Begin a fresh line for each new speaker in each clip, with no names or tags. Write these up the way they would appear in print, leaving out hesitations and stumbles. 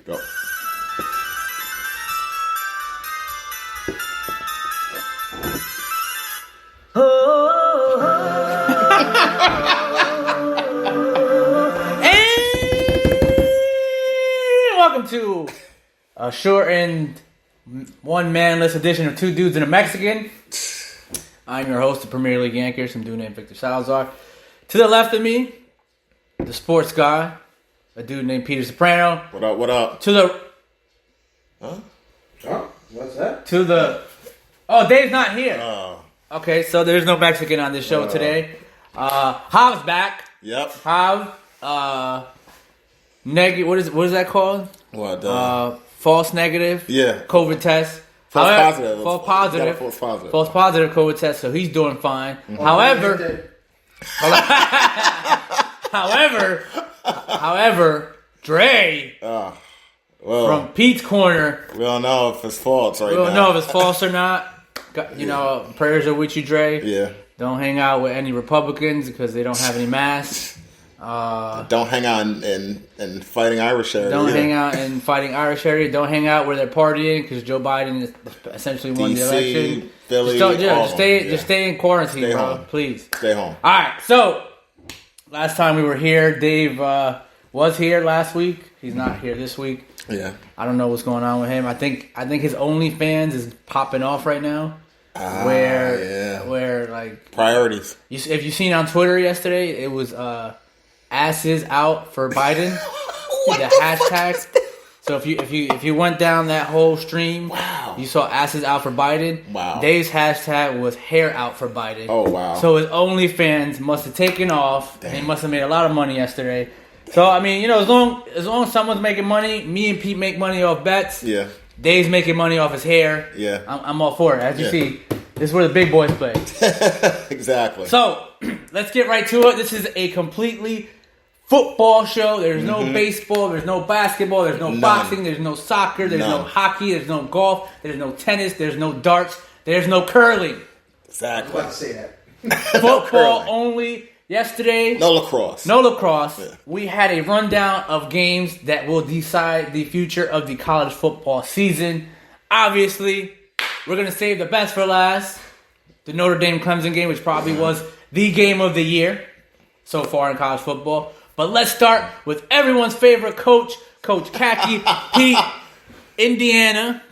Go.
Welcome to a shortened one-man-less edition of Two Dudes and a Mexican. I'm your host, the Premier League anchor, some dude named Victor Salazar. To the left of me, the sports guy, a dude named Peter Soprano.
What up, what up?
To the...
Huh?
What's that?
To the... Oh, Dave's not here.
Oh.
Okay, so there's no Mexican on this show today. Hav's back.
Yep.
Hav, what is that called?
What?
False negative.
Yeah.
COVID test.
False
However,
positive.
False positive.
False positive.
False positive COVID test. So he's doing fine.
Mm-hmm.
However, Dre
Well,
from Pete's Corner.
we don't know if it's false right
We
now.
don't know if it's false or not. You know, prayers are with you, Dre.
Yeah.
Don't hang out with any Republicans because they don't have any masks.
Don't hang out in fighting Irish area.
Don't hang out in fighting Irish area. Don't hang out where they're partying because Joe Biden is essentially won the election.
Philly,
Just stay in quarantine,
Stay
bro.
home.
Please.
Stay home.
All right. So last time we were here, Dave was here last week. He's not here this week.
Yeah.
I don't know what's going on with him. I think his OnlyFans is popping off right now. Where like
Priorities.
if you seen on Twitter yesterday, it was asses out for Biden. the hashtag. So if you went down that whole stream,
wow,
you saw asses out for Biden.
Wow.
Dave's hashtag was hair out for Biden.
Oh wow.
So his OnlyFans must have taken off. Damn. And he must have made a lot of money yesterday. So I mean, you know, as long as someone's making money, me and Pete make money off bets.
Yeah.
Dave's making money off his hair.
Yeah.
I'm all for it. As you see, this is where the big boys play.
Exactly.
So, let's get right to it. This is a completely football show. There's no baseball. There's no basketball. There's no boxing. There's no soccer. There's no hockey. There's no golf. There's no tennis. There's no darts. There's no curling.
Exactly.
Let's say that.
Football only. Yesterday,
no lacrosse.
Yeah. We had a rundown of games that will decide the future of the college football season. Obviously, we're going to save the best for last. The Notre Dame Clemson game, which probably was the game of the year so far in college football. But let's start with everyone's favorite coach, Coach Khaki, Pete, Indiana.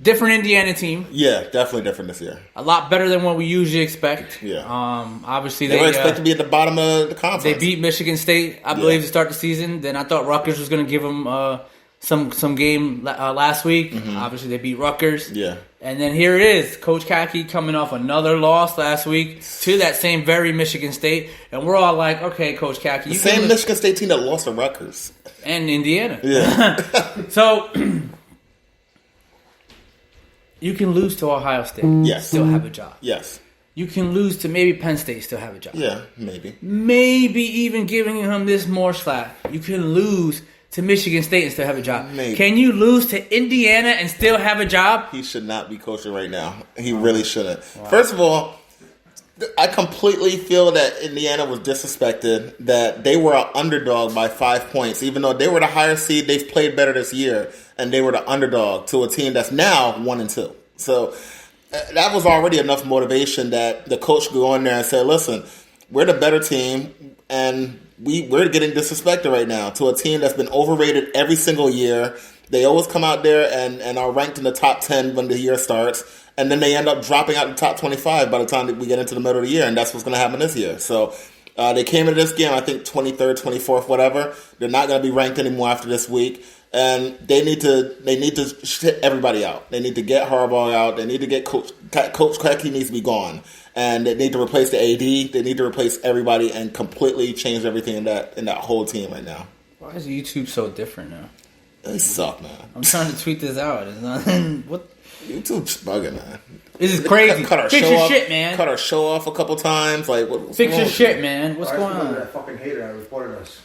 Different Indiana team.
Yeah, definitely different this year.
A lot better than what we usually expect.
Yeah.
Obviously,
they were expected to be at the bottom of the conference.
They beat Michigan State, I believe, to start the season. Then I thought Rutgers was going to give them some game last week. Obviously, they beat Rutgers.
Yeah.
And then here it is, Coach Khaki coming off another loss last week to that same very Michigan State. And we're all like, okay, Coach Khaki.
The same Michigan State team that lost to Rutgers.
And Indiana.
Yeah.
So, you can lose to Ohio State.
Yes.
Still have a job.
Yes.
You can lose to maybe Penn State, still have a job.
Yeah, maybe.
Maybe even giving him this more slack. You can lose to Michigan State and still have a job.
Maybe.
Can you lose to Indiana and still have a job?
He should not be coaching right now. He really shouldn't. Wow. First of all, I completely feel that Indiana was disrespected, that they were an underdog by 5 points. Even though they were the higher seed, they've played better this year, and they were the underdog to a team that's now 1-2. So that was already enough motivation that the coach could go in there and say, listen, we're the better team, and we're getting disrespected right now to a team that's been overrated every single year. They always come out there and are ranked in the top 10 when the year starts, and then they end up dropping out the top 25 by the time that we get into the middle of the year, and that's what's going to happen this year. So they came into this game, I think, 23rd, 24th, whatever. They're not going to be ranked anymore after this week. And they need to shit everybody out. They need to get Harbaugh out. They need to get Coach Khaki needs to be gone. And they need to replace the AD. They need to replace everybody and completely change everything in that whole team right now.
Why is YouTube so different now?
They suck, man.
I'm trying to tweet this out. It's not what.
YouTube's bugging, man.
This is crazy.
Cut our
Fix
show
your
off,
shit, man.
Cut our show off a couple times. Like, what's
Fix
wrong
your
with
shit,
you?
man. What's going on?
That fucking hater that reported us.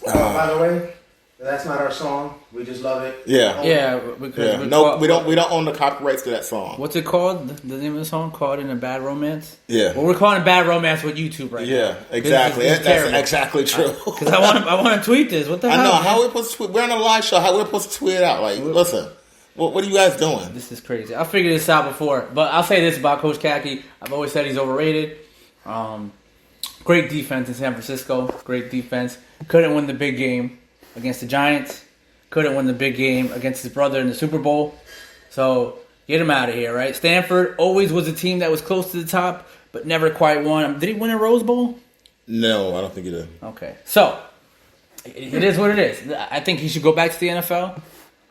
By the way, That's not our song. We just love it.
Yeah.
Yeah,
Yeah. No, we don't own the copyrights to that song.
What's it called? The name of the song? Caught in a Bad Romance?
Yeah.
Well, we're calling it Bad Romance with YouTube right now.
Yeah, exactly.
This is
That's
terrible.
exactly true.
Because I want to tweet this. What the hell?
I know.
Man?
How we supposed to tweet? We're on a live show. How we're supposed to tweet it out? Like, listen, what are you guys doing?
This is crazy. I figured this out before, but I'll say this about Coach Kaki. I've always said he's overrated. Great defense in San Francisco. Great defense. Couldn't win the big game against the Giants. Couldn't win the big game against his brother in the Super Bowl. So get him out of here, right? Stanford always was a team that was close to the top, but never quite won. Did he win a Rose Bowl?
No, I don't think he did.
Okay. So it is what it is. I think he should go back to the NFL.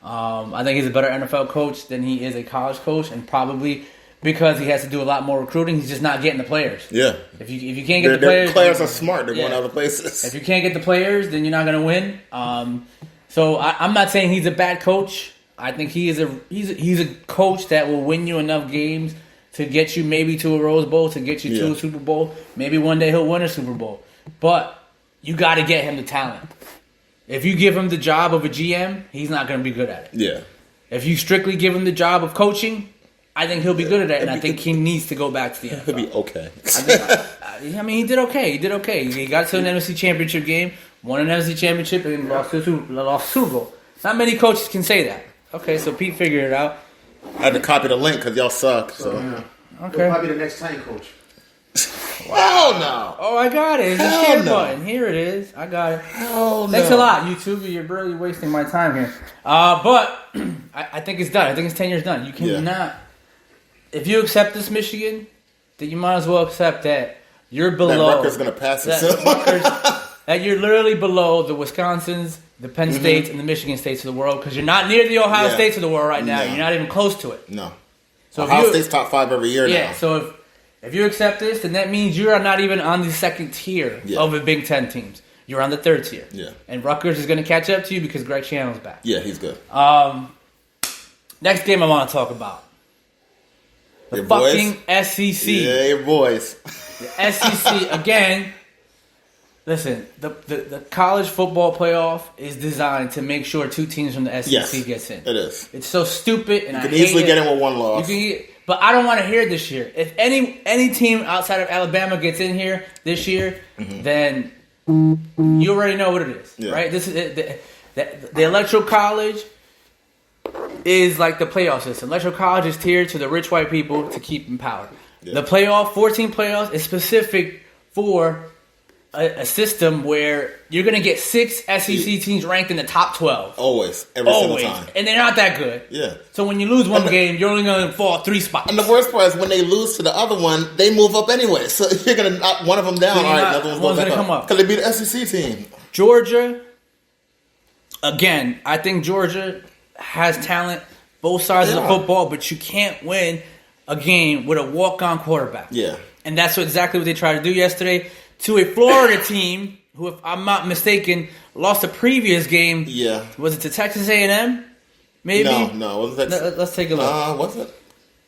I think he's a better NFL coach than he is a college coach, and probably because he has to do a lot more recruiting, he's just not getting the players.
Yeah.
If you can't get the
players are smart. They're going other places.
If you can't get the players, then you're not going to win. So I'm not saying he's a bad coach. I think he's a coach that will win you enough games to get you maybe to a Rose Bowl, to get you to a Super Bowl. Maybe one day he'll win a Super Bowl. But you got to get him the talent. If you give him the job of a GM, he's not going to be good at it.
Yeah.
If you strictly give him the job of coaching, I think he'll be good at it, and I think he needs to go back to the NFL.
He'll be okay.
I mean, he did okay. He got to an NFC Championship game, won an NFC Championship, and lost Super Bowl. Not many coaches can say that. Okay, so Pete figured it out.
I had to copy the link because y'all suck. So.
Okay.
He'll probably be the next time coach.
Hell no.
Oh, I got it. It's a
Hell
share
no.
button. Here it is. I got it.
Hell no.
Thanks a lot, YouTube. You're really wasting my time here. But I think it's done. I think it's 10 years done. You cannot. If you accept this Michigan, then you might as well accept that you're below.
That Rutgers going to pass it.
That you're literally below the Wisconsins, the Penn States, and the Michigan States of the world, because you're not near the Ohio States of the world right now.
No.
You're not even close to it.
No.
So
Ohio State's top 5 every year now.
Yeah, so if you accept this, then that means you are not even on the second tier of the Big Ten teams. You're on the third tier.
Yeah.
And Rutgers is going to catch up to you because Greg Schiano's back.
Yeah, he's good.
Next game I want to talk about. The
your
fucking
boys?
SEC.
Yeah, your boys.
The SEC, again, listen, the college football playoff is designed to make sure 2 teams from the SEC gets in.
It is.
It's so stupid, and
You
I
can
hate
easily
it.
get in with 1 loss.
But I don't want to hear it this year. If any team outside of Alabama gets in here this year, then you already know what it is, right? This is the Electoral College is like the playoff system. Electoral College is tiered to the rich white people to keep in power. Yeah. The playoff, 14 playoffs, is specific for a system where you're going to get 6 SEC teams ranked in the top 12.
Always. Every single time.
And they're not that good.
Yeah.
So when you lose one game, you're only going to fall 3 spots.
And the worst part is when they lose to the other one, they move up anyway. So you're going to knock one of them down.
So
all right, another one's going to
come up.
Because they beat the SEC team.
Georgia, again, I think Georgia has talent, both sides of the football, but you can't win a game with a walk-on quarterback.
Yeah.
And that's exactly what they tried to do yesterday to a Florida team who, if I'm not mistaken, lost the previous game.
Yeah.
Was it to Texas A&M? Maybe?
No. Wasn't that?
Let's take a look.
Was it?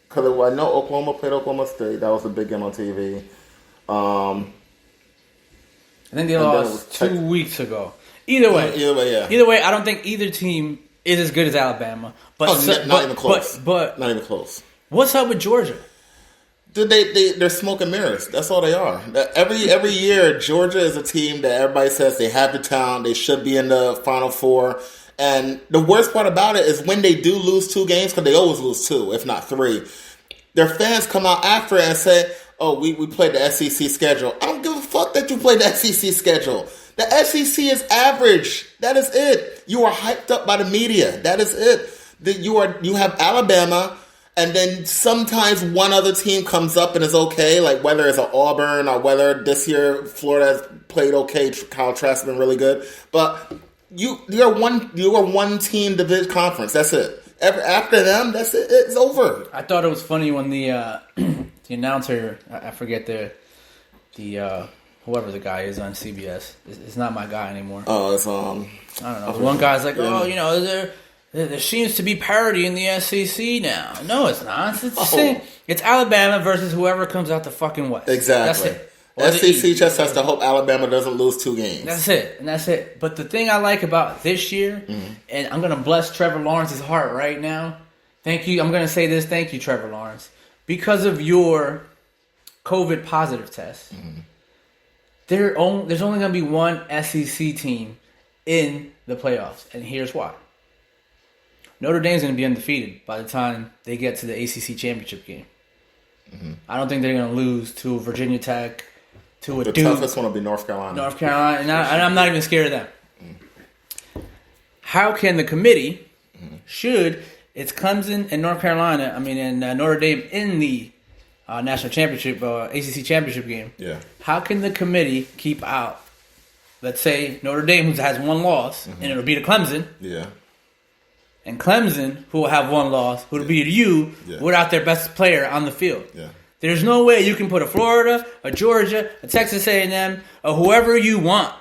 Because I know Oklahoma played Oklahoma State. That was a big game on TV.
I think they lost 2 weeks ago. Either way,
yeah.
Either way, I don't think either team is as good as Alabama. But
not even close.
But
not even close.
What's up with Georgia?
Dude, they're smoke and mirrors. That's all they are. Every year, Georgia is a team that everybody says they have the talent. They should be in the Final Four. And the worst part about it is when they do lose 2 games, because they always lose 2, if not 3, their fans come out after it and say, oh, we played the SEC schedule. I don't give a fuck that you played the SEC schedule. The SEC is average. That is it. You are hyped up by the media. That is it. You have Alabama, and then sometimes one other team comes up and is okay, like whether it's an Auburn or whether this year Florida has played okay. Kyle Trask has been really good. But you are one team division conference. That's it. After them, that's it. It's over.
I thought it was funny when the the announcer, I forget the whoever the guy is on CBS. It's not my guy anymore.
Oh, it's
I don't know. One guy's like, there seems to be parity in the SEC now. No, it's not. It's the same. It's Alabama versus whoever comes out the fucking West.
Exactly.
That's it. Or the
SEC
East.
just has to hope Alabama doesn't lose 2 games.
That's it. But the thing I like about this year, and I'm going to bless Trevor Lawrence's heart right now. Thank you. I'm going to say this. Thank you, Trevor Lawrence. Because of your COVID positive test, there's only going to be one SEC team in the playoffs. And here's why. Notre Dame's going to be undefeated by the time they get to the ACC championship game. I don't think they're going to lose to Virginia Tech, to a
The
Duke.
toughest one will be North Carolina.
And I'm not even scared of them. How can the committee, should it's Clemson and North Carolina, and Notre Dame in the national championship, ACC championship game, how can the committee keep out, let's say, Notre Dame, who has 1 loss, and it'll be to Clemson, and Clemson, who will have 1 loss, who will be to you, without their best player on the field. There's no way you can put a Florida, a Georgia, a Texas A&M, or whoever you want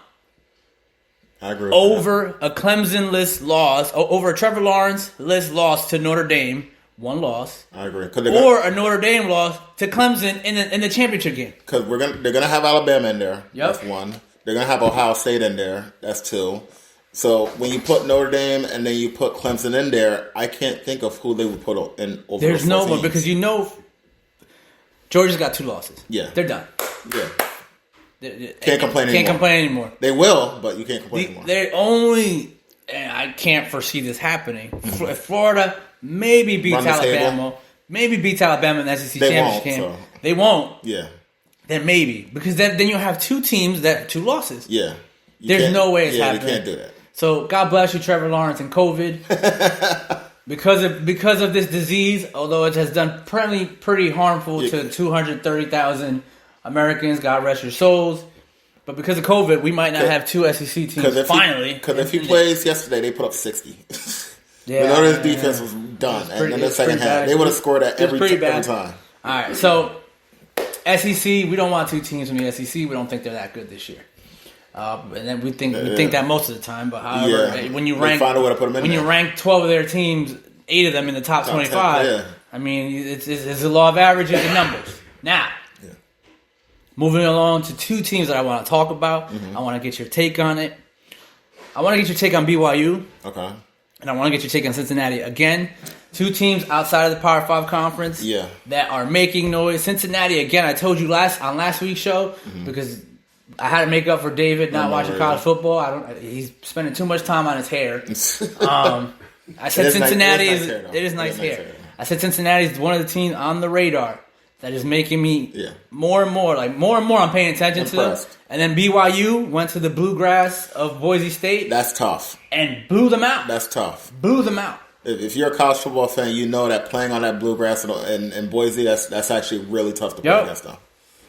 I agree with
over a Clemson list loss, over a Trevor Lawrence list loss to Notre Dame, 1 loss.
I agree.
Or a Notre Dame loss to Clemson in the championship game.
Because they're gonna have Alabama in there.
Yep.
That's 1. They're gonna have Ohio State in there. That's 2. So when you put Notre Dame and then you put Clemson in there, I can't think of who they would put in over.
There's
those
no
4
one
teams.
because Georgia's got 2 losses.
Yeah.
They're done.
Yeah. Can't complain anymore.
Can't complain anymore.
They will, but you can't complain anymore.
They're only, and I can't foresee this happening. If Florida maybe beats
Run the
Alabama, maybe beats Alabama in the SEC
They
championship game.
won't, so.
They won't.
Yeah.
Then maybe because then you have 2 teams that have 2 losses.
Yeah.
There's no way it's happening.
You can't do that.
So God bless you, Trevor Lawrence, and COVID. because of this disease, although it has done pretty harmful to 230,000 Americans. God rest your souls. But because of COVID, we might not have 2 SEC teams finally.
Because if he plays yesterday, they put up 60.
Yeah,
Notre Dame's defense was done. And in the second half, they would have scored that every time.
All right, so SEC, we don't want 2 teams from the SEC. We don't think they're that good this year. And then we think that most of the time. But however, when you rank,
find a way to put them in there.
You rank 12 of their teams, 8 of them in the top 25. 10, I mean, it's a law of averages and numbers. Now, moving along to 2 teams that I want to talk about. I want to get your take on it. I want to get your take on BYU.
Okay.
And I want to get your take on Cincinnati. Again, 2 teams outside of the Power 5 conference that are making noise. Cincinnati, again, I told you on last week's show, because I had to make up for David not watching college football. He's spending too much time on his hair. I said Cincinnati it is nice hair. I said Cincinnati is one of the teams on the radar that is making me more and more I'm paying attention to them. And then BYU went to the bluegrass of Boise State.
That's tough.
And blew them out.
That's tough.
Blew them out.
If you're a college football fan, you know that playing on that bluegrass in Boise, that's actually really tough to play against them.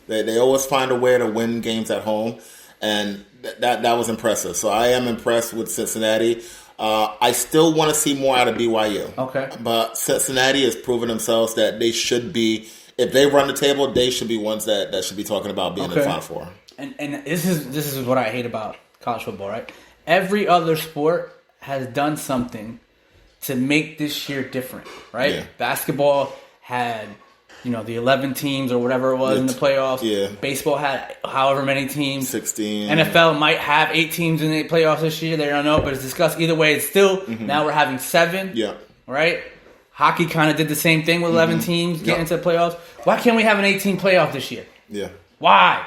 They always find a way to win games at home, and that was impressive. So I am impressed with Cincinnati. I still want to see more out of BYU.
Okay.
But Cincinnati has proven themselves that they should be, if they run the table, they should be ones that should be talking about being in the Final Four.
And this is what I hate about college football, right? Every other sport has done something to make this year different, right?
Yeah.
Basketball had, the 11 teams or whatever it was in the playoffs.
Yeah.
Baseball had however many teams.
16.
NFL might have 8 teams in the playoffs this year. They don't know, but it's discussed. Either way, it's still, now we're having 7.
Yeah.
Right? Hockey kind of did the same thing with 11 teams getting into the playoffs. Why can't we have an 18 playoff this year?
Yeah.
Why?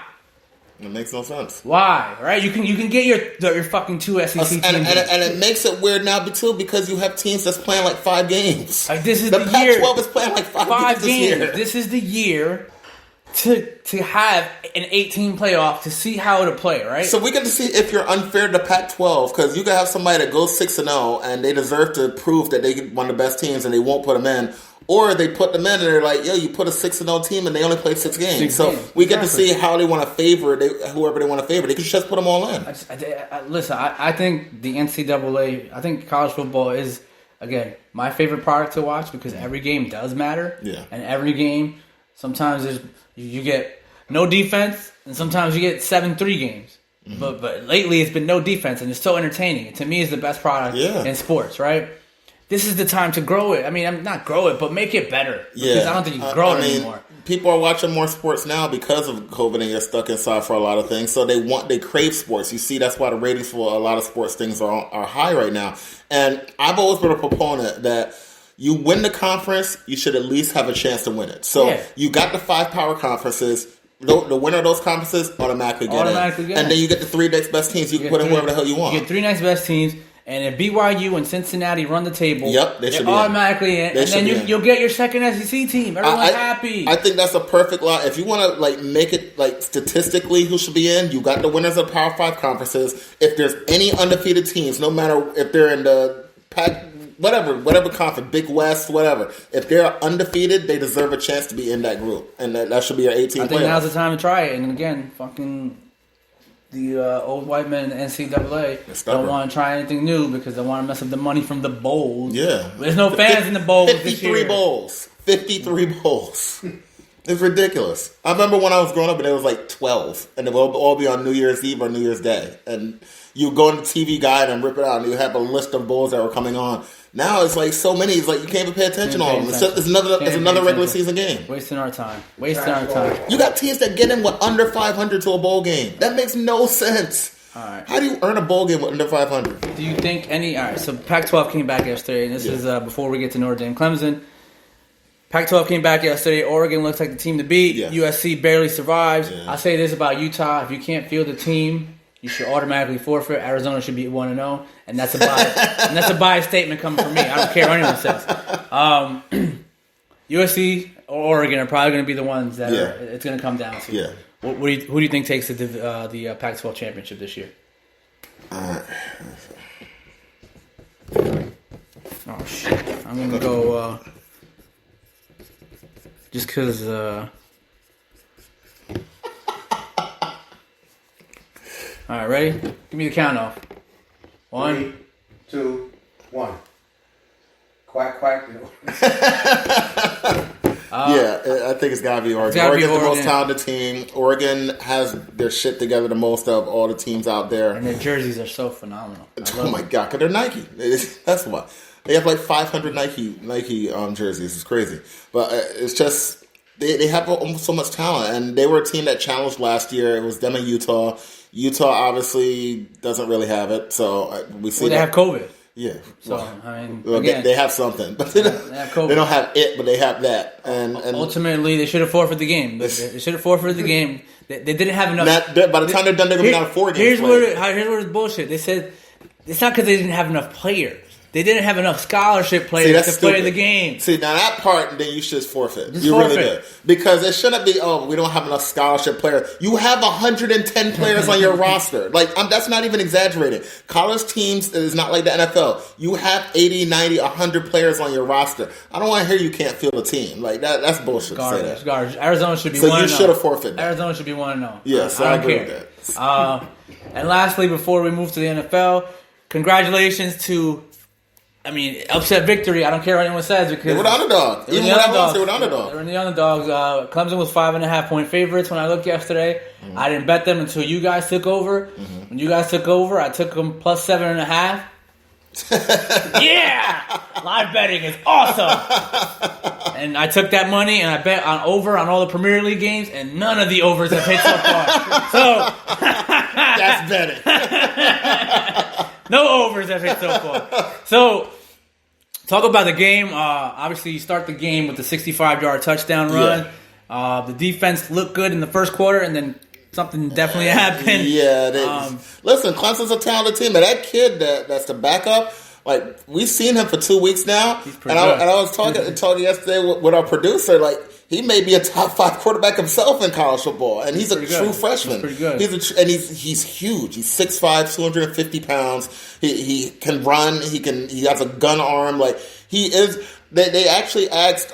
It makes no sense.
Why? Right? You can get your fucking 2 SEC teams.
And it makes it weird now too because you have teams that's playing like 5 games.
Like this is
the
the year.
Pac-12 is playing like 5 games this year.
This is the year to have an 18 playoff to see how to play, right?
So we get to see if you're unfair to Pac-12 because you can have somebody that goes 6-0 and they deserve to prove that they one of the best teams and they won't put them in. Or they put them in and they're like, yo, you put a 6-0 team and they only played 6 games. So we get to see how they want to favor whoever they want to favor. They can just put them all in.
Listen, I think the NCAA, I think college football is, again, my favorite product to watch because every game does matter.
Yeah.
And every game, sometimes you get no defense and sometimes you get 7-3 games. But lately it's been no defense and it's so entertaining. And to me, it's the best product in sports, right? This is the time to grow it. I mean, not grow it, but make it better. Because I don't think you can grow it anymore.
people are watching more sports now because of COVID, and you're stuck inside for a lot of things. So they crave sports. You see, that's why the ratings for a lot of sports things are high right now. And I've always been a proponent that you win the conference, you should at least have a chance to win it. So you got the 5 power conferences. The winner of those conferences automatically get in. And then you get the 3 next best teams. You can put in whoever the hell you want.
You get 3 next best teams. And if BYU and Cincinnati run the table,
they should be
automatically in. And then you'll get your second SEC team. Everyone's happy.
I think that's a perfect lot. If you want to make it statistically who should be in, you got the winners of Power 5 conferences. If there's any undefeated teams, no matter if they're in the Pac, whatever conference, Big West, whatever. If they're undefeated, they deserve a chance to be in that group, and that should be your 18.
I think now's the time to try it. And again, the old white men in the NCAA don't want to try anything new because they want to mess up the money from the bowls.
Yeah.
There's no fans in the bowls
53 bowls. 53 bowls. It's ridiculous. I remember when I was growing up and it was 12. And it would all be on New Year's Eve or New Year's Day. And you go in the TV guide and rip it out and you have a list of bowls that were coming on. Now it's so many. It's you can't even pay attention to all of them. It's another regular season game.
Wasting our time. You
got teams that get in with under 500 to a bowl game. That makes no sense.
All right.
How do you earn a bowl game with under 500?
Do you think any... All right, so Pac-12 came back yesterday, and this is before we get to Notre Dame Clemson. Pac-12 came back yesterday. Oregon looks like the team to beat. Yeah. USC barely survives. Yeah. I say this about Utah. If you can't field a team, you should automatically forfeit. Arizona should be 1-0, and that's a bias. And that's a biased statement coming from me. I don't care what anyone says. USC or Oregon are probably going to be the ones that it's going to come down to.
Yeah.
Who do you think takes the Pac-12 championship this year? Oh shit! I'm going to go just because. All right, ready? Give me the count off. 1,
3, 2, 1. Quack, quack.
I think it's got to be Oregon. Oregon's the most talented team. Oregon has their shit together the most of all the teams out there.
And their jerseys are so phenomenal.
Oh my God, because they're Nike. That's why. They have 500 Nike jerseys. It's crazy. But it's just, they have so much talent. And they were a team that challenged last year. It was them and Utah. Utah obviously doesn't really have it. So we see
they have COVID.
Yeah.
So, again,
they have something. But they don't have it, but they have that. And
ultimately, they should have forfeited the game. They should have forfeited the game. They didn't have enough.
By the time they're done, they're going to be down 4 games.
Here's where it's bullshit. They said it's not because they didn't have enough players. They didn't have enough scholarship players to play the game.
See, now that part, then you should just forfeit. Really did. Because it shouldn't be, we don't have enough scholarship players. You have 110 players on your roster. That's not even exaggerating. College teams is not like the NFL. You have 80, 90, 100 players on your roster. I don't want to hear you can't field a team. That's bullshit.
Garbage. Arizona should be 1-0.
So you should have forfeited that.
Arizona should be 1-0.
Yes, I agree with
that. And lastly, before we move to the NFL, congratulations to... upset victory. I don't care what anyone says because
they were the underdogs. Even when I lost, they were the underdogs.
They were the underdogs. Clemson was 5.5-point favorites when I looked yesterday. Mm-hmm. I didn't bet them until you guys took over. Mm-hmm. When you guys took over, I took them plus 7.5. Yeah, live betting is awesome. And I took that money and I bet on all the Premier League games, and none of the overs have hit so far. So
that's betting.
No overs have hit so far. So, talk about the game. Obviously, you start the game with the 65-yard touchdown run. Yeah. The defense looked good in the first quarter, and then something definitely happened.
Yeah. Listen, Clemson's a talented team, but that kid that's the backup, we've seen him for 2 weeks now.
He's pretty good.
I was talking yesterday with our producer, he may be a top 5 quarterback himself in college football, and he's a true freshman.
He's pretty good.
He's huge. He's 6'5", 250 pounds. He can run. He has a gun arm. He is. They actually asked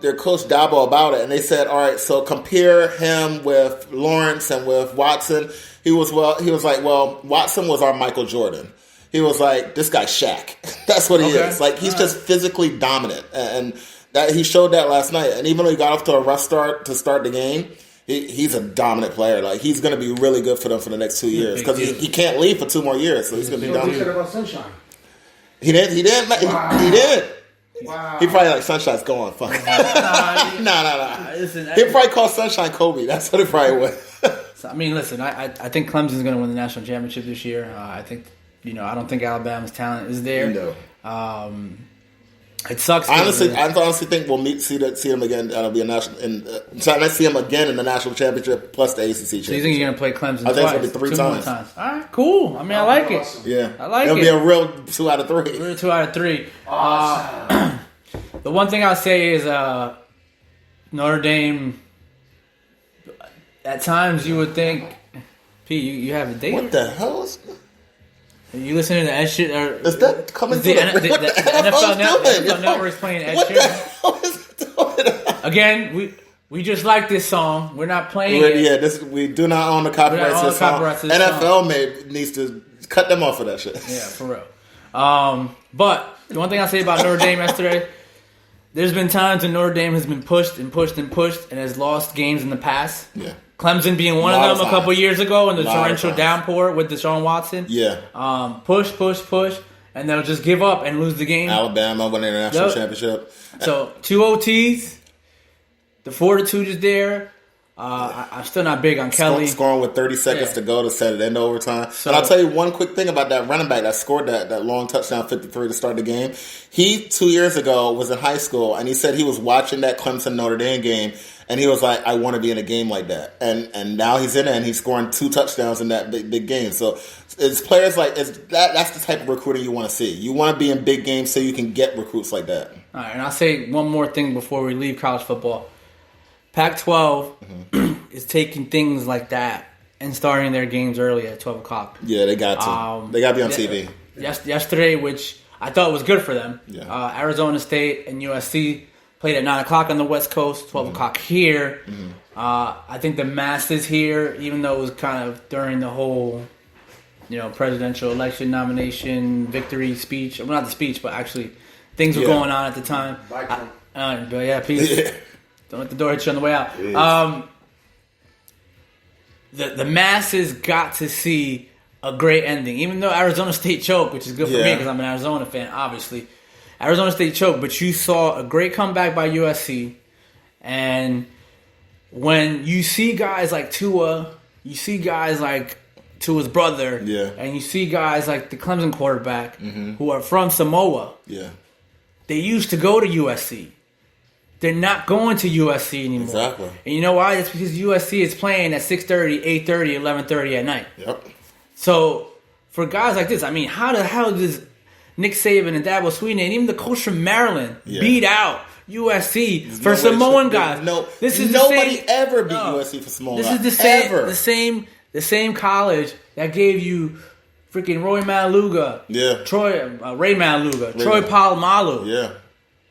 their coach Dabo about it, and they said, "All right, so compare him with Lawrence and with Watson." He was like, Watson was our Michael Jordan. He was like, this guy's Shaq. That's what he is. He's just physically dominant, and that he showed that last night. And even though he got off to a rough start to start the game, he's a dominant player. He's going to be really good for them for the next 2 years because he can't leave for 2 more years, so he's going to be dominant.
What about Sunshine?
He did. Wow. He did.
Wow.
He probably like Sunshine's gone. Fuck. Nah.
Listen,
He probably called Sunshine Kobe. That's what it probably was.
So, I mean, listen, I think Clemson's going to win the national championship this year. I think, I don't think Alabama's talent is there.
No.
It sucks.
I honestly think we'll see them again. That'll be a national. Let's see them again in the national championship plus the ACC championship.
So you think you're going to play Clemson
I think
twice?
it's going to be 3
Two more
times.
All right, cool. I mean, I like it.
Yeah,
I like
It'll be a real 2 out of 3.
We're 2 out of 3.
Awesome.
The one thing I'll say is Notre Dame. At times, you would think, Pete, you have a date.
What the hell is?
You listening to Ed Sheeran?
Is that coming to
the
NFL
NFL Network is playing Ed
What the
Sheeran?
hell is it doing?
Again, we just like this song. We're not playing it.
Yeah, we do not own the copyrights to this song. NFL needs to cut them off of that shit.
Yeah, for real. But the one thing I'll say about Notre Dame yesterday, there's been times when Notre Dame has been pushed and has lost games in the past.
Yeah.
Clemson being one of them a couple years ago in the torrential downpour with Deshaun Watson.
Yeah.
Push, and they'll just give up and lose the game.
Alabama winning the national championship.
So 2 OTs, the fortitude is there. I'm still not big on Kelly.
Scoring with 30 seconds to go to set it into overtime. And I'll tell you one quick thing about that running back that scored that long touchdown 53 to start the game. He, 2 years ago, was in high school, and he said he was watching that Clemson Notre Dame game, and he was like, I want to be in a game like that. And now he's in it, and he's scoring 2 touchdowns in that big game. So it's players like that's the type of recruiting you want to see. You want to be in big games so you can get recruits like that.
All right, and I'll say one more thing before we leave college football. Pac-12 is taking things like that and starting their games early at 12 o'clock.
Yeah, they got to. They got to be on TV.
Yesterday, which I thought was good for them.
Yeah.
Arizona State and USC played at 9 o'clock on the West Coast, 12 o'clock here. I think the masses here, even though it was kind of during the whole presidential election nomination victory speech. Well, not the speech, but actually things were going on at the time. But yeah, peace. Don't let the door hit you on the way out. The masses got to see a great ending. Even though Arizona State choked, which is good for me because I'm an Arizona fan, obviously. Arizona State choked, but you saw a great comeback by USC. And when you see guys like Tua, you see guys like Tua's brother, and you see guys like the Clemson quarterback who are from Samoa.
Yeah.
They used to go to USC. They're not going to USC anymore.
Exactly.
And you know why? It's because USC is playing at 6:30, 8:30, 11:30 at night.
Yep.
So, for guys like this, I mean, how the hell does Nick Saban and Dabo Swinney and even the coach from Maryland beat out USC for Samoan guys?
Nobody ever beat USC for Samoan guys.
This is the same college that gave you freaking Roy Maluga.
Yeah.
Ray Maluga. Troy Polamalu.
Yeah.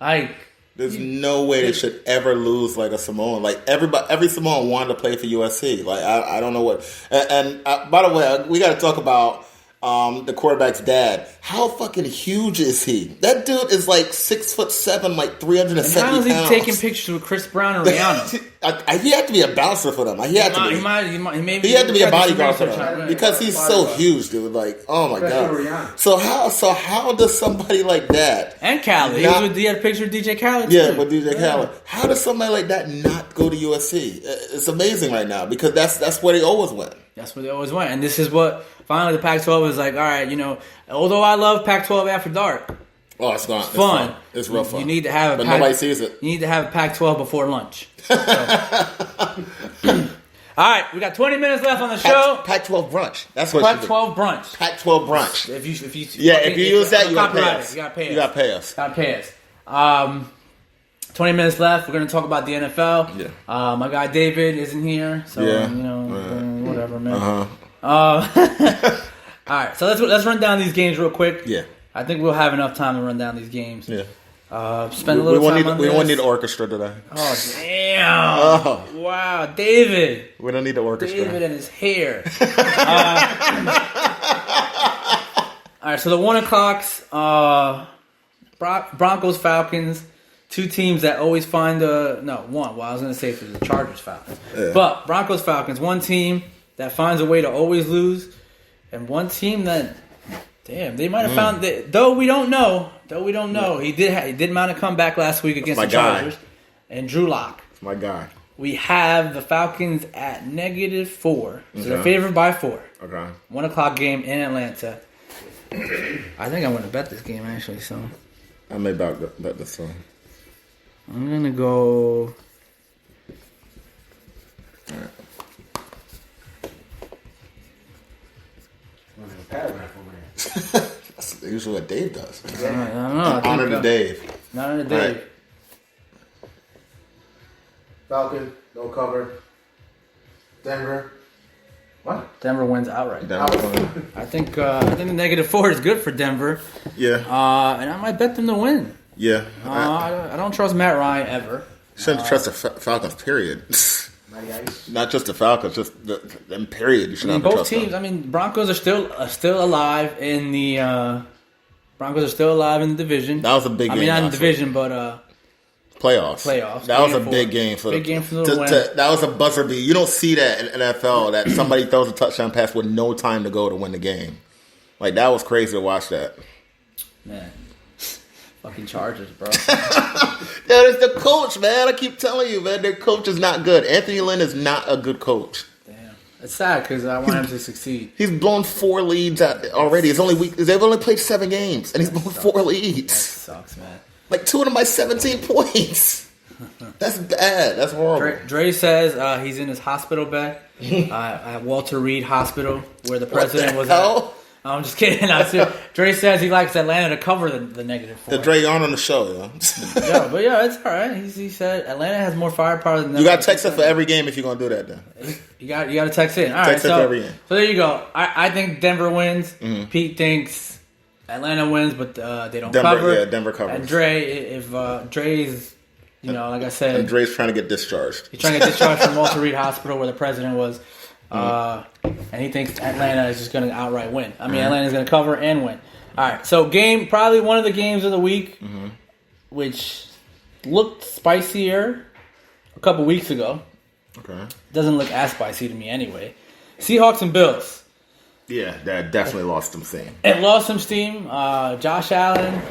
Like...
There's no way they should ever lose like a Samoan. Like every Samoan wanted to play for USC. Like I don't know what. And by the way, we got to talk about the quarterback's dad. How fucking huge is he? That dude is like 6'7", like 370 pounds.
How is he taking pictures with Chris Brown and Rihanna?
He had to be a bouncer for them. He had to be a bodyguard for them because he's so huge, dude. Like, oh my god. So how does somebody like that
and Khaled? He had a picture of DJ Khaled. Too.
Yeah, with DJ Khaled. How does somebody like that not go to USC? It's amazing right now because that's where they always went.
That's where they always went, and this is what finally the Pac-12 is like. All right, although I love Pac-12 after dark.
Oh, it's fun.
Fun.
It's real fun.
You need to have,
nobody sees it.
You need to have a Pac-12 before lunch. So. All right, we got 20 minutes left on the show.
Pac-12 brunch. That's what.
Pac-12 brunch.
Pac-12 brunch.
If you
use that, you gotta pay us.
You gotta pay us.
You gotta pay us.
Gotta pay us. 20 minutes left. We're gonna talk about the NFL.
Yeah.
My guy David isn't here, so whatever, man. All right, so let's run down these games real quick.
Yeah.
I think we'll have enough time to run down these games.
Yeah.
Spend a little time on this.
We won't need the orchestra today.
Oh, damn. Wow, David.
We don't need the orchestra.
David and his hair. All right, so the 1 o'clocks, Broncos, Falcons, two teams that always find one. Well, I was going to say for the Chargers, Falcons. Yeah. But Broncos, Falcons, one team that finds a way to always lose, and one team that Damn, they might have found that. Though we don't know. He did mount a comeback last week against the Chargers. And Drew Lock.
It's my guy.
We have the Falcons at -4. So they're favored by 4.
Okay.
1 o'clock game in Atlanta. I think I'm going to bet this game, actually. So
I may bet this one.
I'm going to go...
Paragraph over there.
That's usually what Dave does.
I don't know.
Honor to Dave.
Honor to Dave.
Right.
Falcon, no cover. Denver. What?
Denver wins outright.
Denver.
I think the -4 is good for Denver.
Yeah.
And I might bet them to win.
Yeah.
I don't trust Matt Ryan ever.
Shouldn't trust the Falcons, period. Not just the Falcons, just them, period. You should not
both
trust
teams.
them.
I mean, Broncos are still alive in the division.
That was a big game.
I mean, not in the
last
division,
week.
but
Playoffs. That was a big game for
big game for the win.
That was a buzzer beat. You don't see that in NFL, that somebody throws a touchdown pass with no time to go to win the game. Like, that was crazy to watch that.
Man. Fucking Chargers, bro.
That is the coach, man. I keep telling you, man. Their coach is not good. Anthony Lynn is not a good coach.
Damn. It's sad because I want him to succeed.
He's blown 4 leads out already. It's only week. They've only played 7 games, and he's blown 4 leads.
That sucks, man.
Like 2 of them by 17 points. That's bad. That's horrible.
Dre says he's in his hospital bed at Walter Reed Hospital, where the president was at. I'm just kidding. Dre says he likes Atlanta to cover the -4.
The Dre on the show, yo.
yeah, it's all right. He said Atlanta has more firepower than them.
You got to text it for every game if you're going to do that, then.
You got to text in. All
text
right,
it for every game.
So there you go. I think Denver wins. Mm-hmm. Pete thinks Atlanta wins, but they don't cover.
Yeah, Denver covers.
And Dre, if Dre's, like I said,
and Dre's trying to get discharged.
He's trying to get discharged from Walter Reed Hospital, where the president was. And he thinks Atlanta is just going to outright win. I mean, Atlanta's going to cover and win. All right, so probably one of the games of the week, which looked spicier a couple weeks ago.
Okay.
Doesn't look as spicy to me anyway. Seahawks and Bills.
Yeah, that definitely lost some steam.
It lost some steam. Josh Allen,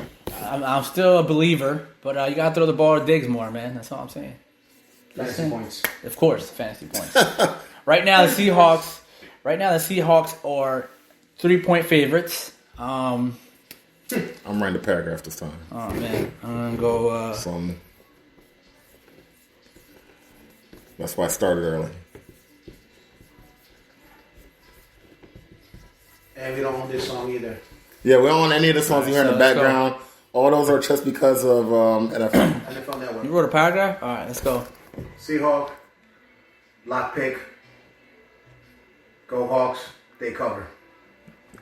I'm still a believer, but you got to throw the ball to Diggs more, man. That's all I'm saying.
Fantasy points.
Of course, fantasy points. Right now, the Seahawks are 3-point favorites.
I'm writing the paragraph this time.
Oh man, I'm gonna go.
That's why I started early.
And we don't own this song either.
Yeah, we don't own any of the songs you hear in the background. All those are just because of NFL.
NFL Network.
You wrote a paragraph? All right, let's go.
Seahawk, lock pick. Go Hawks. They cover.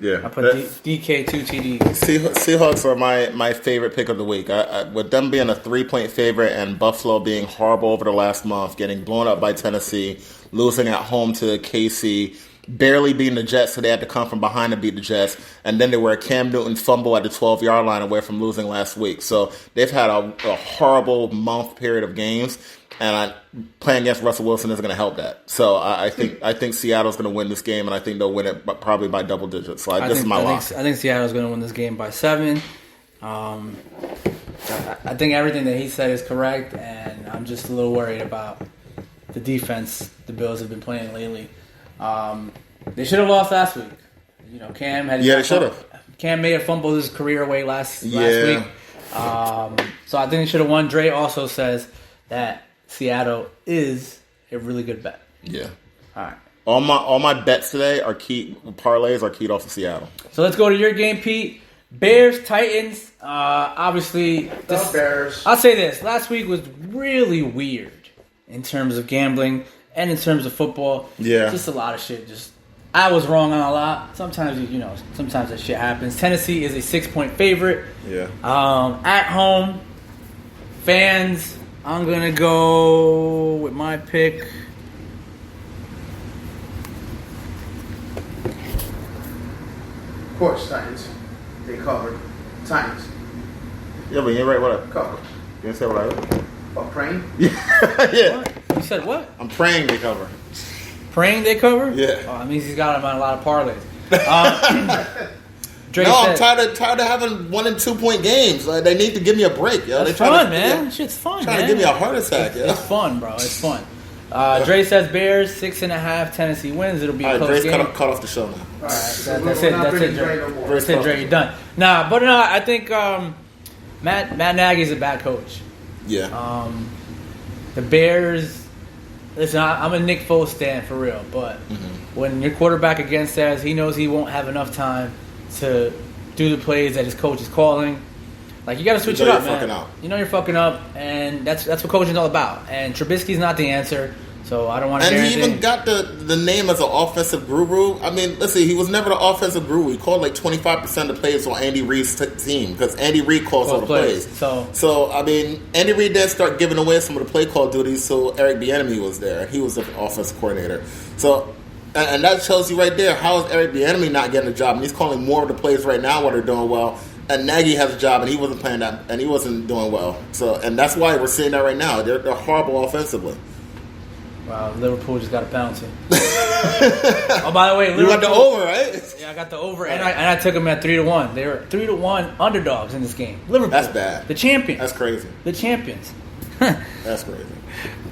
Yeah,
I put DK 2 TD.
Seahawks are my favorite pick of the week. With them being a 3-point favorite and Buffalo being horrible over the last month, getting blown up by Tennessee, losing at home to KC, barely beating the Jets, so they had to come from behind to beat the Jets, and then they were a Cam Newton fumble at the 12-yard line away from losing last week. So they've had a horrible month period of games. And playing against Russell Wilson isn't going to help that. So I think Seattle's going to win this game, and I think they'll win it probably by double digits. So this is my lock.
I think Seattle's going to win this game by 7. I think everything that he said is correct, and I'm just a little worried about the defense the Bills have been playing lately. They should have lost last week. Cam had
they should have.
Cam may have fumbled his career away last week. So I think they should have won. Dre also says that Seattle is a really good bet.
Yeah.
All right.
All my bets today parlays are keyed off of Seattle.
So let's go to your game, Pete. Bears, Titans. Obviously,
Bears.
I'll say this. Last week was really weird in terms of gambling and in terms of football.
Yeah.
Just a lot of shit. I was wrong on a lot. Sometimes, sometimes that shit happens. Tennessee is a 6-point favorite.
Yeah.
At home, fans. I'm going to go with my pick.
Of course, Titans. They covered. Titans.
Yeah, but you're right. What?
Cover.
You gonna say what I heard?
What, praying?
Yeah.
What? You said what?
I'm praying they cover.
Praying they cover?
Yeah.
Oh, that means he's got him on a lot of parlays. Dre
No, I'm
said,
tired of having 1 and 2 point games. Like, they need to give me a break, yo.
It's fun, man. Shit's fun,
trying
man.
to give me a heart attack, yo.
It's fun, bro. It's fun. Dre says Bears 6.5. Tennessee wins. It'll be a
All right,
close
Dre's
game.
cut off the show now.
All right, that's
we're
it.
not
That's it,
bringing
Dre.
Dre no more.
That's it, Dre. You're done. Nah, but no, I think Matt Nagy's a bad coach.
Yeah.
The Bears. Listen, I'm a Nick Foles stan for real, but when your quarterback again says he knows he won't have enough time to do the plays that his coach is calling, like you got to switch it up, man.
Fucking up.
You know you're fucking up, and that's what coaching is all about. And Trubisky's not the answer, so I don't want to.
And he even got the name as an offensive guru. I mean, listen, he was never the offensive guru. He called like 25% of the plays on Andy Reid's team because Andy Reid calls all the plays. So I mean, Andy Reid did start giving away some of the play call duties. So Eric Bieniemy was there, and he was the offensive coordinator. So. And that shows you right there, how is Eric Bieniemy not getting a job? And he's calling more of the plays right now while they're doing well. And Nagy has a job, and he wasn't playing that, and he wasn't doing well. So, and that's why we're seeing that right now. They're horrible offensively.
Wow, Liverpool just got a penalty. Oh, by the way, Liverpool,
You got the over, right?
Yeah, I got the over, and I took them at 3-1. They were 3-1 underdogs in this game. Liverpool,
That's bad.
The champions.
That's crazy.
The champions.
That's crazy.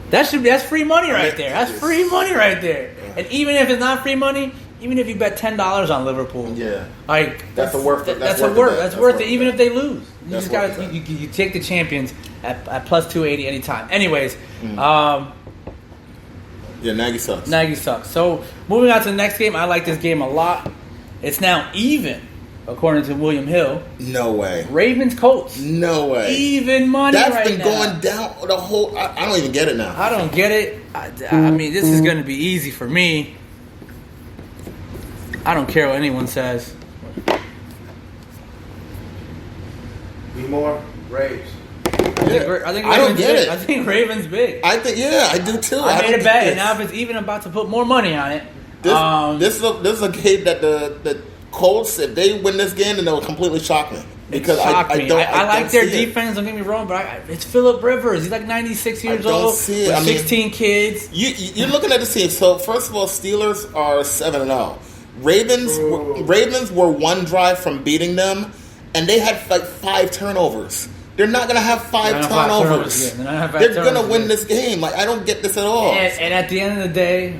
That's free money right there. That's
Yes.
free money right there. And even if it's not free money, even if you bet $10 on Liverpool,
Yeah.
like
That's worth it.
That's
That's
worth it. Even if they lose, you
That's
just
worth
got
it.
you take the champions at plus 280 anytime. Anyways,
Yeah, Nagy sucks.
Nagy sucks. So moving on to the next game, I like this game a lot. It's now even, according to William Hill.
No way.
Ravens Colts.
No way.
Even money
That's
right
been
now.
going down the whole. I don't even get it now.
I don't get it. I mean, this is going to be easy for me. I don't care what anyone says.
Be more Braves.
I think
I don't
Ravens
get
big.
it.
I think Ravens big.
I think, yeah, I do too.
I made
don't
a bet,
get
and now if it's even, I'm about to put more money on it.
this is a game that the Colts, if they win this game, then they'll completely shock me. Because I
I
don't
like their
see it.
defense. Don't get me wrong, but it's Phillip Rivers. He's like 96 years
don't
old
see it.
with
I mean,
16 kids.
You're looking at the team. So first of all, Steelers are 7-0. Ravens were one drive from beating them, and they had like 5 turnovers. They're not going to have 5 turnovers. They're going to win this game. Like, I don't get this at all.
And at the end of the day,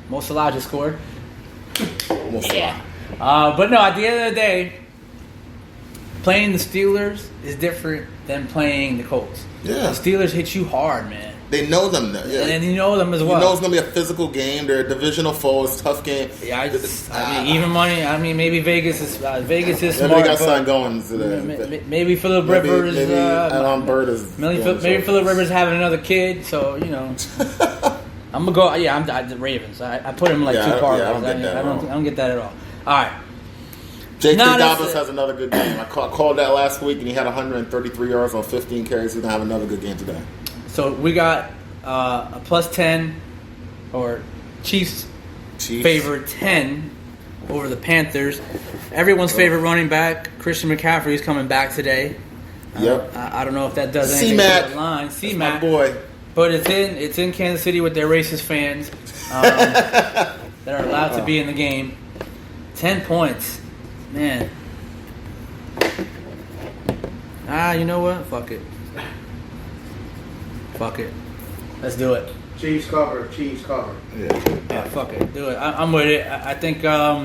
Mo Salah just scored. But no, at the end of the day, playing the Steelers is different than playing the Colts.
Yeah.
The Steelers hit you hard, man.
They know them. Yeah.
And you know them as well.
You know it's going to be a physical game. They're a divisional foe. It's a tough game.
Yeah, I mean, even money. I mean, maybe Vegas is smart.
They got something going today.
Maybe Phillip Rivers.
Maybe Alan Bird is.
Maybe Phillip Rivers having another kid. So you know, I'm gonna go. Yeah, I'm the Ravens. I put him like 2 parts.
Yeah, I don't get that at all.
I don't get that at all. All right.
J.K.
No,
Dobbins has another good game. I called that last week, and he had 133 yards on 15 carries. He's gonna have another good game today.
So we got a plus 10, or Chiefs favorite 10 over the Panthers. Everyone's favorite running back, Christian McCaffrey, is coming back today.
Yep.
I don't know if that does anything
C-Mac.
to the line.
My
C-Mac.
boy.
But it's in Kansas City with their racist fans that are allowed to be in the game. 10 points. Man. You know what? Fuck it. Fuck it. Let's do it.
Chiefs cover. Chiefs cover.
Yeah, fuck it. Do it. I'm with it. I think...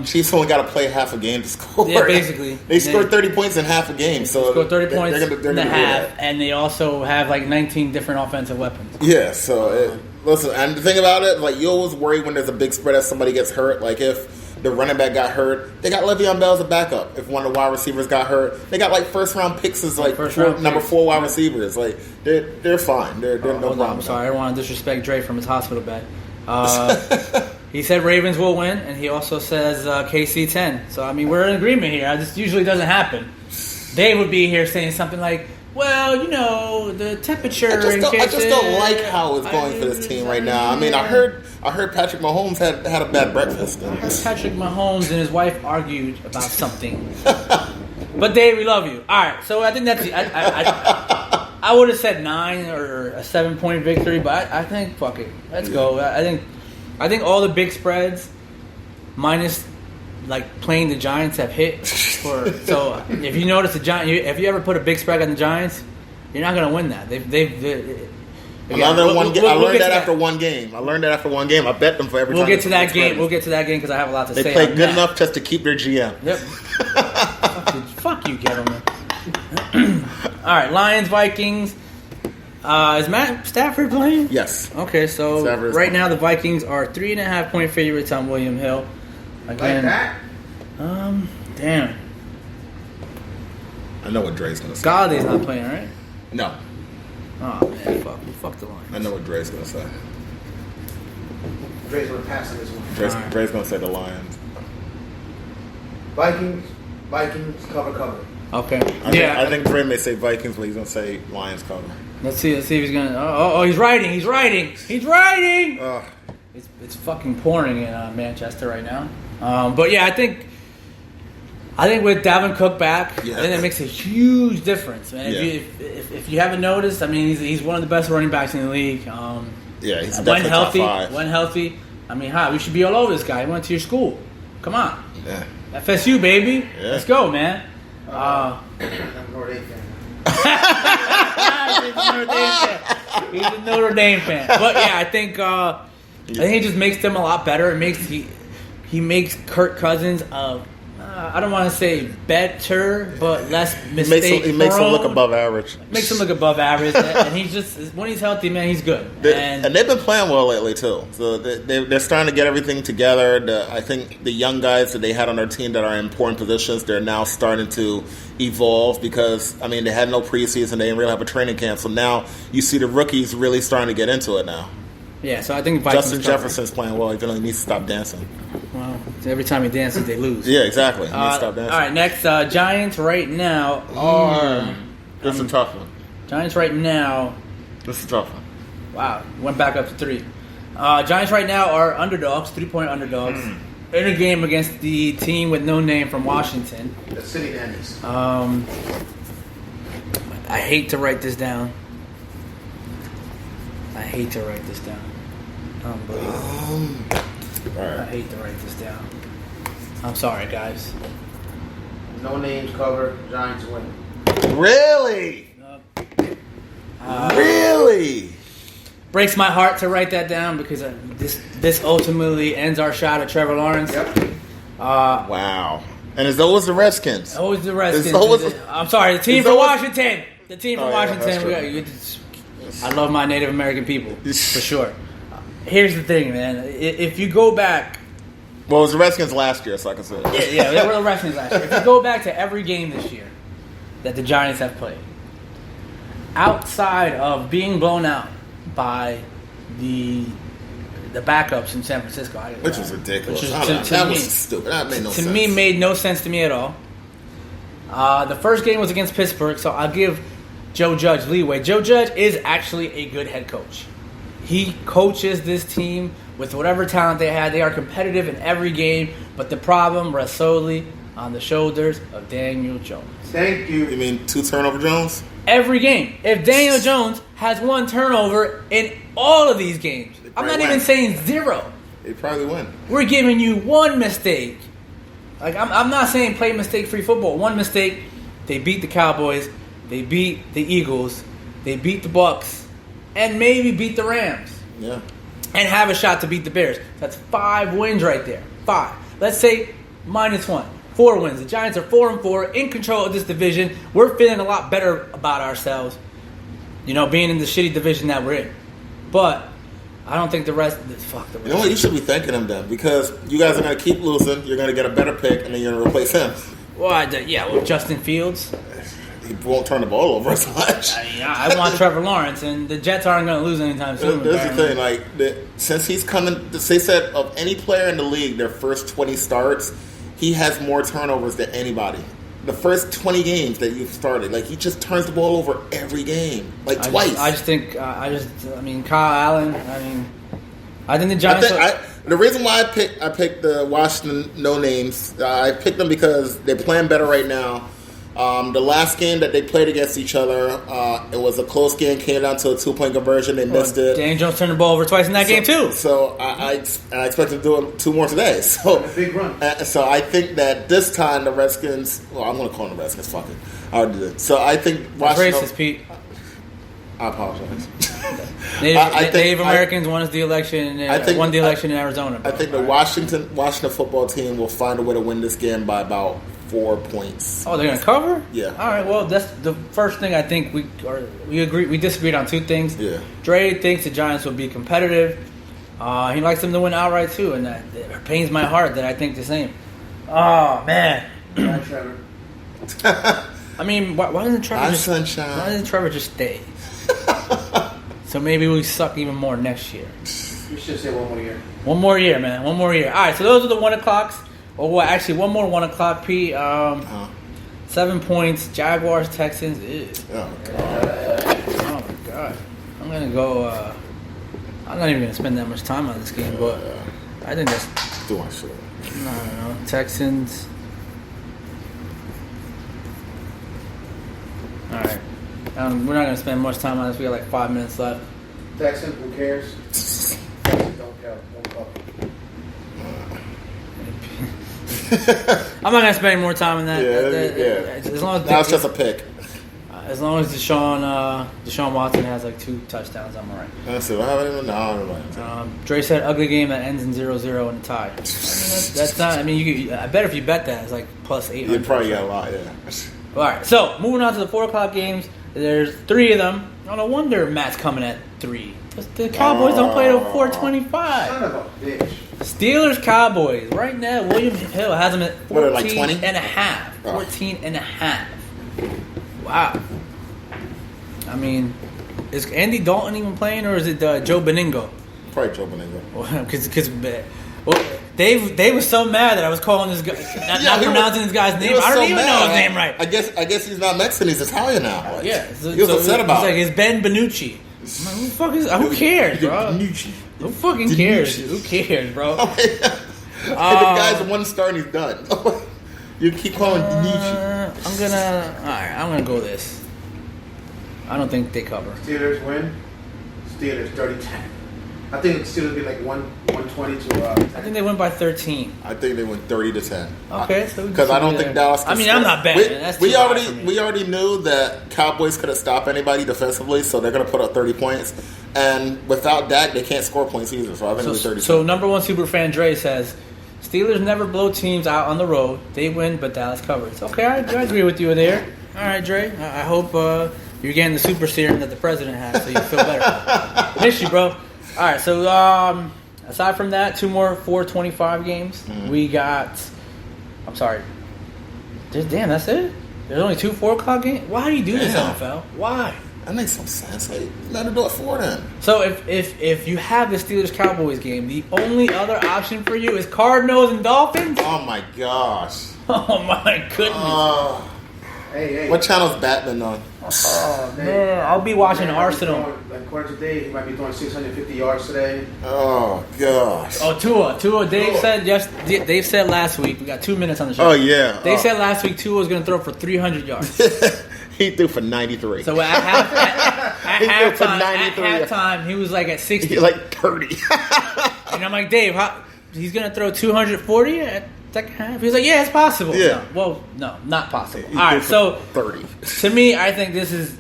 Chiefs only got to play half a game to score.
Yeah, basically.
They scored 30 points in half a game. So
scored 30 points
they're
in a
gonna
half,
do that.
and they also have like 19 different offensive weapons.
Yeah, so listen, and the thing about it, like, you always worry when there's a big spread that somebody gets hurt. Like, if the running back got hurt, they got Le'Veon Bell as a backup. If one of the wide receivers got hurt, they got like first-round picks as like number 4 wide receivers. Like, they're fine. They're no problem.
I'm sorry, I don't want to disrespect Dre from his hospital bed. He said Ravens will win, and he also says KC 10. So, I mean, we're in agreement here. This usually doesn't happen. Dave would be here saying something like, well, you know, the temperature.
I just don't like how it's going for this team right now. I mean, I heard Patrick Mahomes had a bad breakfast.
I heard Patrick Mahomes and his wife argued about something. But Dave, we love you. All right, so I think that's. I would have said 9 or a 7-point victory, but I think fuck it, let's go. I think all the big spreads minus like playing the Giants have hit for. So if you notice the Giants, if you ever put a big spread on the Giants, you're not going to win that.
I learned that after one game. I bet them for every time.
We'll get to that game. We'll get to that game because I have a lot to say.
They played good enough just to keep their GM.
Yep. Fuck you, gentlemen. All right, Lions, Vikings. Is Matt Stafford playing?
Yes.
Okay, so
Stafford's
right now the Vikings are 3.5-point favorites on William Hill. Again,
Like that?
Damn.
I know what Dre's gonna say.
Galladay's not playing, right?
No.
Oh man, fuck the Lions.
I know what Dre's gonna say.
Dre's gonna pass on this one.
Dre's gonna say the Lions.
Vikings, cover.
Okay.
I think Dre may say Vikings, but he's gonna say Lions cover.
Let's see if he's gonna. Oh, he's writing.
Ugh.
It's fucking pouring in Manchester right now. But yeah, I think with Dalvin Cook back,
Yes.
I think that makes a huge difference, man.
Yeah.
If you haven't noticed, I mean, he's one of the best running backs in the league.
Yeah, he's
when
definitely
healthy,
top 5.
when healthy. I mean, we should be all over this guy. He went to your school. Come on,
Yeah.
FSU baby,
Yeah.
let's go, man.
I'm Notre Dame fan.
He's a Notre Dame fan. But yeah, I think he just makes them a lot better. He makes Kirk Cousins I don't want to say better, but less mistake.
He makes him look above average.
Makes him look above average, and he's just when he's healthy, man, he's good.
And they've been playing well lately too. So they're starting to get everything together. I think the young guys that they had on their team that are in important positions, they're now starting to evolve because I mean they had no preseason, they didn't really have a training camp. So now you see the rookies really starting to get into it now.
Yeah, so I think Vikings
Justin Jefferson's playing well, even though he needs to stop dancing.
Well, every time he dances, they lose.
Yeah, exactly. He needs to stop dancing.
All right, next Giants right now are.
This is a tough one.
Giants right now.
This is a tough one.
Wow, went back up to 3. Giants right now are underdogs, 3-point underdogs, in a game against the team with no name from Washington.
The City Nannies.
I hate to write this down. Unbelievable.
All
I
right.
hate to write this down. I'm sorry, guys.
No names cover. Giants win.
Really? Really?
Breaks my heart to write that down because this ultimately ends our shot at Trevor Lawrence.
Yep.
Wow. And it's always the Redskins.
Always the Redskins.
It's always-
I'm sorry, the team
it's
from
always-
Washington. The team from
Oh, yeah, that's
Washington.
true.
I love my Native American people for sure. Here's the thing, man. If you go back,
Well, it was the Redskins last year, so I can say it.
yeah, they were the Redskins last year. If you go back to every game this year that the Giants have played, outside of being blown out by the backups in San Francisco,
Which was ridiculous.
Which
That was stupid. That made no sense.
To me, made no sense to me at all. The first game was against Pittsburgh, so I'll give Joe Judge leeway. Joe Judge is actually a good head coach. He coaches this team with whatever talent they had. They are competitive in every game, but the problem rests solely on the shoulders of Daniel Jones.
Thank you.
You mean 2 turnover Jones?
Every game. If Daniel Jones has 1 turnover in all of these games, I'm not even saying 0.
They probably win.
We're giving you 1 mistake. Like I'm not saying play mistake-free football. 1 mistake, they beat the Cowboys, they beat the Eagles, they beat the Bucks, and maybe beat the Rams.
Yeah.
And have a shot to beat the Bears. That's 5 wins right there. 5. Let's say -1. 4 wins. The Giants are 4-4 in control of this division. We're feeling a lot better about ourselves, being in the shitty division that we're in. But I don't think the rest. Fuck the rest.
You know what? You should be thanking him then because you guys are going to keep losing. You're going to get a better pick, and then you're going to replace him.
Well, Justin Fields.
He won't turn the ball over as much.
I want Trevor Lawrence, and the Jets aren't going to lose anytime soon.
There's the thing, since he's coming, they said of any player in the league, their first 20 starts, he has more turnovers than anybody. The first 20 games that you've started, he just turns the ball over every game, twice.
I think Kyle Allen. I think the Giants.
The reason why I picked the Washington no names, I picked them because they're playing better right now. The last game that they played against each other, it was a close game. Came down to a 2-point conversion. They missed it.
Daniel Jones turned the ball over twice in that game too.
So I expect them to do it 2 more today. So
a big run.
So I think that this time the Redskins. Well, I'm going to call them the Redskins. Fuck it. I'll do it. So I think Washington.
Racist, Pete.
I apologize.
Native Americans won the election. Won the election in Arizona. Bro.
I think the Washington football team will find a way to win this game by about 4 points.
Oh, they're gonna cover?
Yeah.
All right. Well, that's the first thing I think we agree. We disagreed on 2 things.
Yeah.
Dre thinks the Giants will be competitive. He likes them to win outright too, and that it pains my heart that I think the same. Oh man.
Trevor.
I mean, why doesn't Trevor
sunshine.
Why doesn't Trevor just stay? So maybe we suck even more next year.
You should say 1 more year.
1 more year, man. 1 more year. All right. So those are the 1 o'clocks. Oh, well, actually, 1 more 1 o'clock. P. 7 points. Jaguars, Texans. Ew.
Oh god.
Oh my god. I'm gonna go. I'm not even gonna spend that much time on this game, but I think that's.
Do I should?
No. Texans. All right. We're not gonna spend much time on this. We got like 5 minutes left.
Texans, who cares? Texans don't count. Won't cover.
I'm not gonna spend any more time on that.
Yeah.
As long as
Now it's just a pick.
As long as Deshaun Watson has like 2 touchdowns, I'm alright.
Let's see. What happened? No.
Dre said ugly game that ends in 0-0 in a tie. I mean, that's not. I mean, I bet if you bet that it's like plus 800.
You'd probably get a lot. Yeah.
All right. So moving on to the 4 o'clock games. There's 3 of them. Oh, no wonder Matt's coming at 3. The Cowboys don't play till 4:25.
Son of a bitch.
Steelers Cowboys right now. William Hill has them at 14
like 20?
and a half. 14 and a half. Wow. I mean, is Andy Dalton even playing, or is it Joe Beningo?
Probably Joe Beningo.
Because Dave was so mad that I was calling this guy, not pronouncing this guy's name. I don't even know his name right.
I guess he's not Mexican. He's Italian now.
Yeah,
he was upset about it.
It's like it's Ben Benucci. Like, who cares, bro? Who fucking cares? Who cares, bro?
The guy's 1 star and he's done. You keep calling Dinucci.
I'm gonna go this. I don't think they cover.
Steelers win. Steelers 30-10. I think Steelers be like 120 to.
I think they win by 13.
I think they win 30-10.
Okay, so
because I don't think Dallas.
I'm not betting.
We already knew that Cowboys couldn't stop anybody defensively, so they're going to put up 30 points. And without Dak, they can't score points either. So I think it's 30.
So number 1 super fan Dre says, Steelers never blow teams out on the road. They win, but Dallas covers. Okay, I agree with you there. All right, Dre. I hope you're getting the super serum that the president has, so you feel better. Miss you, bro. All right, so aside from that, 2 more 4:25 games. We got. I'm sorry. Damn, that's it. There's only 2 4 o'clock games. Why do you do this, NFL? Why?
That makes some sense. Like, let them do it for them.
So if you have the Steelers Cowboys game, the only other option for you is Cardinals and Dolphins.
Oh my gosh.
Oh my goodness.
Hey.
What channel's Batman on?
Oh man, I'll be watching Arsenal.
According to Dave, he might be throwing 650 yards today.
Oh gosh.
Oh, Tua. Dave said last week. We got 2 minutes on the show.
Oh yeah.
Dave said last week Tua was going to throw for 300 yards.
He threw for 93.
So at halftime, he was like at 60.
He's like 30.
And I'm like, Dave, he's going to throw 240 at second half? He was like, yeah, it's possible.
Yeah.
No, not possible. All right, so
30.
To me, I think this is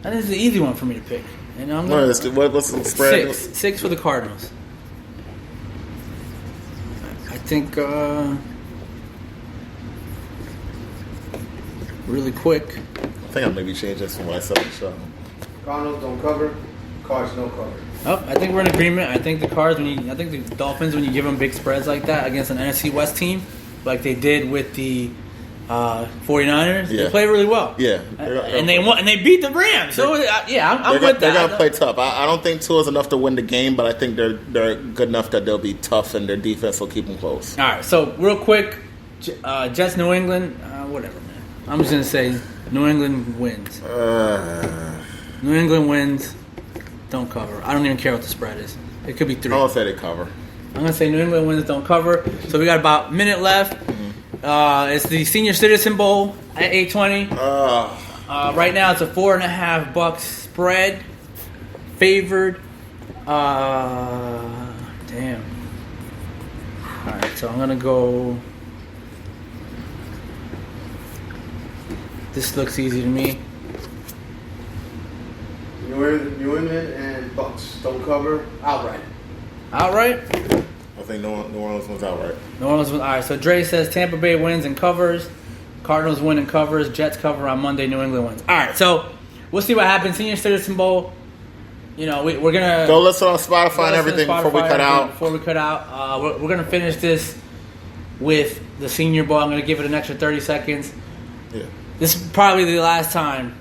an easy one for me to pick. And I'm gonna,
what's the spread?
6 for the Cardinals. I think really quick.
I think I maybe changed this from what I said on the show.
Cardinals don't cover. Cards no cover.
Oh, I think we're in agreement. I think the Dolphins, when you give them big spreads like that against an NFC West team, like they did with the 49ers, they play really well.
Yeah,
and they beat the Rams. So I'm with that.
They're gonna play tough. I don't think Tua's enough to win the game, but I think they're good enough that they'll be tough, and their defense will keep them close.
All right, so real quick, Jets New England, whatever, man. I'm just gonna say New England wins. New England wins. Don't cover. I don't even care what the spread is. It could be 3.
I'll say they cover.
I'm going to say New England wins, don't cover. So we got about a minute left. It's the Senior Citizen Bowl at 8:20. Right now, it's a $4.5 spread, favored. Damn. All right, so I'm gonna go. This looks easy to me.
New England and Bucks don't cover outright.
Outright?
I think New Orleans was outright.
New Orleans wins. All right, so Dre says Tampa Bay wins and covers. Cardinals win and covers. Jets cover on Monday. New England wins. All right, so we'll see what happens. Senior Citizen Bowl. You know, we're gonna
go listen on Spotify and everything before we cut out. We're gonna finish this with the Senior Bowl. I'm gonna give it an extra 30 seconds. Yeah.
This is probably the last time